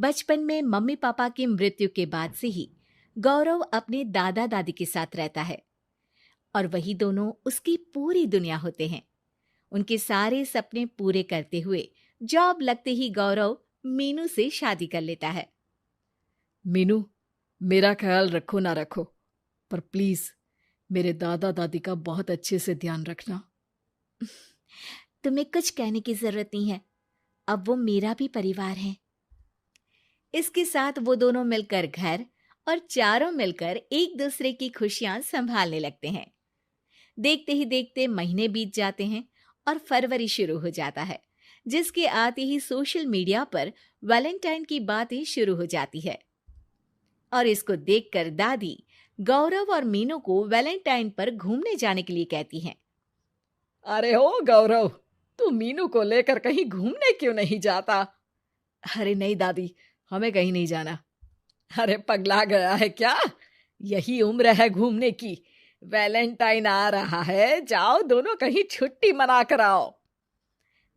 बचपन में mummy papa की मृत्यु के बाद से ही गौरव अपने दादा दादी के साथ रहता है और वही दोनों उसकी पूरी दुनिया होते हैं। उनके सारे सपने पूरे करते हुए जॉब लगते ही गौरव मीनू से शादी कर लेता है। मीनू, मेरा ख्याल रखो ना रखो, पर प्लीज मेरे दादा दादी का बहुत अच्छे से ध्यान रखना। तुम्हें कुछ कहने की जरूरत नहीं है, अब वो मेरा भी परिवार है। इसके साथ वो दोनों मिलकर घर और चारों मिलकर एक दूसरे की खुशियां संभालने लगते हैं। देखते ही देखते महीने बीत जाते हैं और फरवरी शुरू हो जाता है, जिसके आते ही सोशल मीडिया पर वैलेंटाइन की बातें शुरू हो जाती है। और इसको देखकर दादी गौरव और मीनू को वैलेंटाइन पर घूमने जाने के लिए कहती हैं। अरे ओ गौरव, तू मीनू को लेकर कहीं घूमने क्यों नहीं जाता? अरे नहीं दादी, हमें कहीं नहीं जाना। अरे पगला गया है क्या? यही उम्र है घूमने की। वैलेंटाइन आ रहा है, जाओ दोनों कहीं छुट्टी मना कर आओ।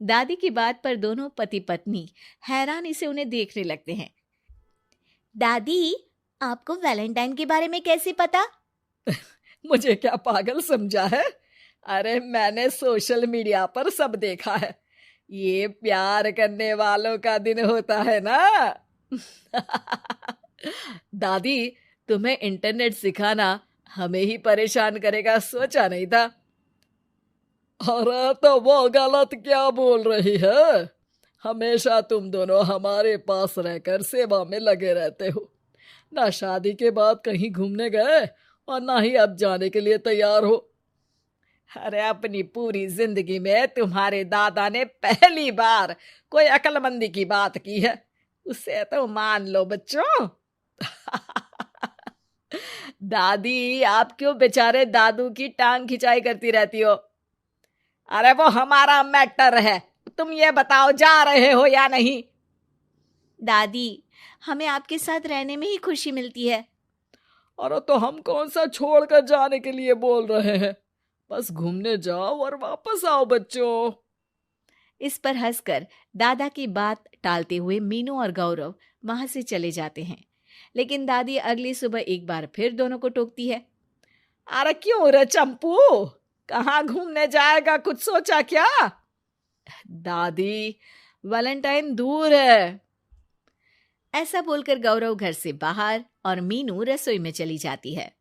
दादी की बात पर दोनों पति पत्नी हैरानी से उन्हें देखने लगते हैं। दादी, आपको वैलेंटाइन के बारे में कैसे पता? मुझे क्या पागल समझा है? अरे मैंने सोशल मीडिया पर सब देखा है। ये प्यार करने वालों का दिन होता है ना। दादी, तुम्हें इंटरनेट सिखाना हमें ही परेशान करेगा, सोचा नहीं था। अरे तो वो गलत क्या बोल रही है? हमेशा तुम दोनों हमारे पास रहकर सेवा में लगे रहते हो। ना शादी के बाद कहीं घूमने गए और ना ही अब जाने के लिए तैयार हो। अरे अपनी पूरी जिंदगी में तुम्हारे दादा ने पहली बार कोई अक्लमंदी की बात की है, उसे तो मान लो बच्चों। दादी, आप क्यों बेचारे दादू की टांग खिंचाई करती रहती हो? अरे वो हमारा मैटर है, तुम ये बताओ जा रहे हो या नहीं? दादी, हमें आपके साथ रहने में ही खुशी मिलती है। अरे तो हम कौन सा छोड़कर जाने के लिए बोल रहे हैं? बस घूमने जाओ और वापस आओ बच्चों। इस पर हंसकर दादा की बात टालते हुए मीनू और गौरव वहां से चले जाते हैं। लेकिन दादी अगली सुबह एक बार फिर दोनों को टोकती है। अरे क्यों रे चंपू, कहाँ घूमने जाएगा, कुछ सोचा क्या? दादी, वैलेंटाइन दूर है। ऐसा बोलकर गौरव घर से बाहर और मीनू रसोई में चली जाती है।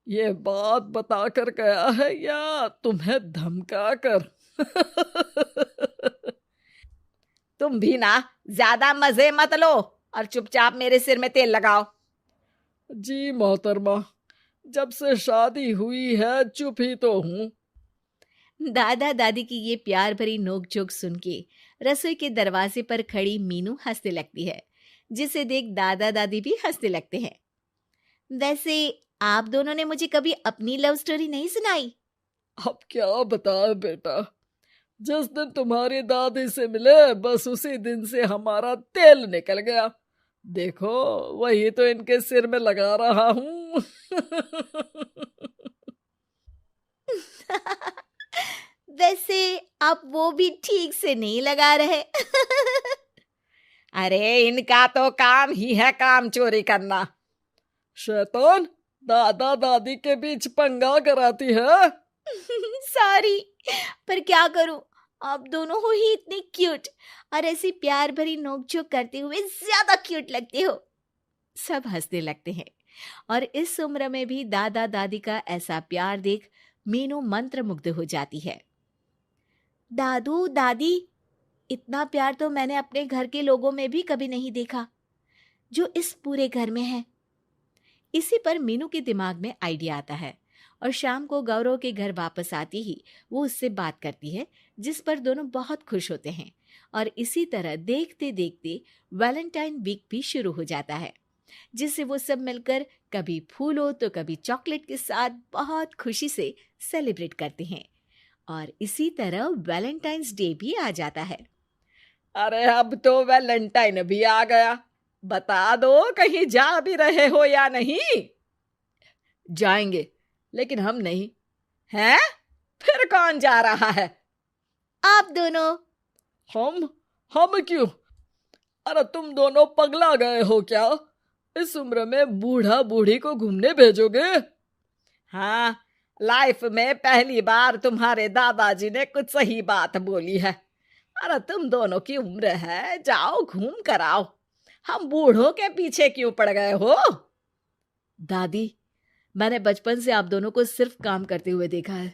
ये बात बताकर गया है या तुम्हें धमका कर? तुम भी ना ज्यादा मजे मत लो और चुपचाप मेरे सिर में तेल लगाओ। जी मोहतरमा, जब से शादी हुई है चुप ही तो हूँ। दादा दादी की ये प्यार भरी नोकझोंक सुन के रसोई के दरवाजे पर खड़ी मीनू हंसने लगती है, जिसे देख दादा दादी भी हंसने लगते हैं। वैसे आप दोनों ने मुझे कभी अपनी लव स्टोरी नहीं सुनाई। अब क्या बताए बेटा, जिस दिन तुम्हारी दादी से मिले बस उसी दिन से हमारा तेल निकल गया। देखो वही तो इनके सिर में लगा रहा हूँ। वैसे आप वो भी ठीक से नहीं लगा रहे। अरे इनका तो काम ही है काम चोरी करना। शैतान, दादा दादी के बीच पंगा कराती है। सॉरी, पर क्या करूं, आप दोनों हो ही इतने क्यूट और ऐसी प्यार भरी नोकझोंक करते हुए ज्यादा क्यूट लगते हो। सब हंसने लगते हैं और इस उम्र में भी दादा दादी का ऐसा प्यार देख मीनू मंत्रमुग्ध हो जाती है। दादू दादी, इतना प्यार तो मैंने अपने घर के लोगों में भी कभी नहीं देखा जो इस पूरे घर में है। इसी पर मीनू के दिमाग में आइडिया आता है और शाम को गौरव के घर वापस आती ही वो उससे बात करती है, जिस पर दोनों बहुत खुश होते हैं। और इसी तरह देखते देखते वैलेंटाइन वीक भी शुरू हो जाता है, जिसे वो सब मिलकर कभी फूलों तो कभी चॉकलेट के साथ बहुत खुशी से सेलिब्रेट करते हैं। और इसी तरह वैलेंटाइंस डे भी आ जाता है। अरे अब तो वैलेंटाइन भी आ गया, बता दो कहीं जा भी रहे हो या नहीं? जाएंगे, लेकिन हम नहीं। हैं? फिर कौन जा रहा है? आप दोनों। हम क्यों? अरे तुम दोनों पगला गए हो क्या? इस उम्र में बूढ़ा बूढ़ी को घूमने भेजोगे? हाँ, लाइफ में पहली बार तुम्हारे दादाजी ने कुछ सही बात बोली है। अरे तुम दोनों की उम्र है, जाओ घूम कर आओ। हम बूढ़ों के पीछे क्यों पड़ गए हो? दादी, मैंने बचपन से आप दोनों को सिर्फ काम करते हुए देखा है।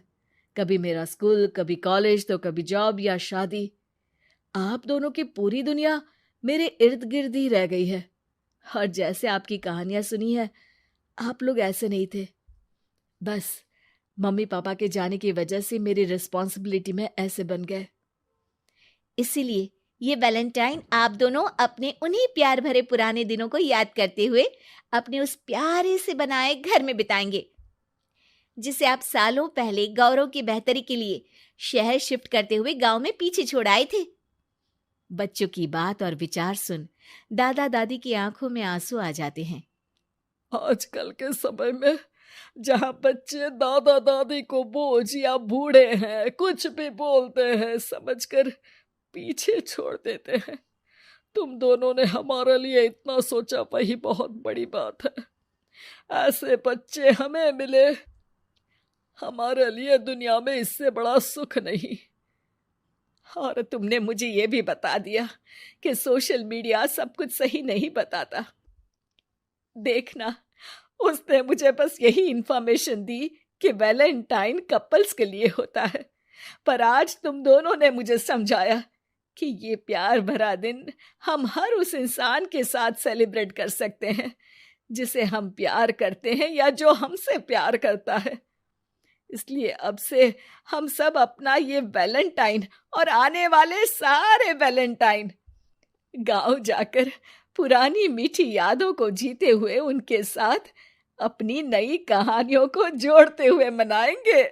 कभी मेरा स्कूल, कभी कॉलेज, तो कभी जॉब या शादी। आप दोनों की पूरी दुनिया मेरे इर्द गिर्द ही रह गई है। और जैसे आपकी कहानियां सुनी है, आप लोग ऐसे नहीं थे। बस मम्मी पापा के जाने की वजह से मेरी रिस्पॉन्सिबिलिटी में ऐसे बन गए। इसीलिए ये वैलेंटाइन आप दोनों अपने उन्हीं प्यार भरे पुराने दिनों को याद करते हुए अपने उस प्यारे से बनाए घर में बिताएंगे, जिसे आप सालों पहले गौरव की बेहतरी के लिए शहर शिफ्ट करते हुए गांव में पीछे छोड़ आए थे। बच्चों की बात और विचार सुन दादा दादी की आंखों में आंसू आ जाते हैं। आजकल के समय में जहाँ बच्चे दादा दादी को बोझ या बूढ़े हैं कुछ भी बोलते हैं समझकर पीछे छोड़ देते हैं। तुम दोनों ने हमारे लिए इतना सोचा, वही बहुत बड़ी बात है। ऐसे बच्चे हमें मिले, हमारे लिए दुनिया में इससे बड़ा सुख नहीं। और तुमने मुझे ये भी बता दिया कि सोशल मीडिया सब कुछ सही नहीं बताता। देखना, उसने मुझे बस यही इंफॉर्मेशन दी कि वैलेंटाइन कपल्स के लिए होता है, पर आज तुम दोनों ने मुझे समझाया कि ये प्यार भरा दिन हम हर उस इंसान के साथ सेलिब्रेट कर सकते हैं जिसे हम प्यार करते हैं या जो हमसे प्यार करता है। इसलिए अब से हम सब अपना ये वैलेंटाइन और आने वाले सारे वैलेंटाइन गांव जाकर पुरानी मीठी यादों को जीते हुए उनके साथ अपनी नई कहानियों को जोड़ते हुए मनाएंगे।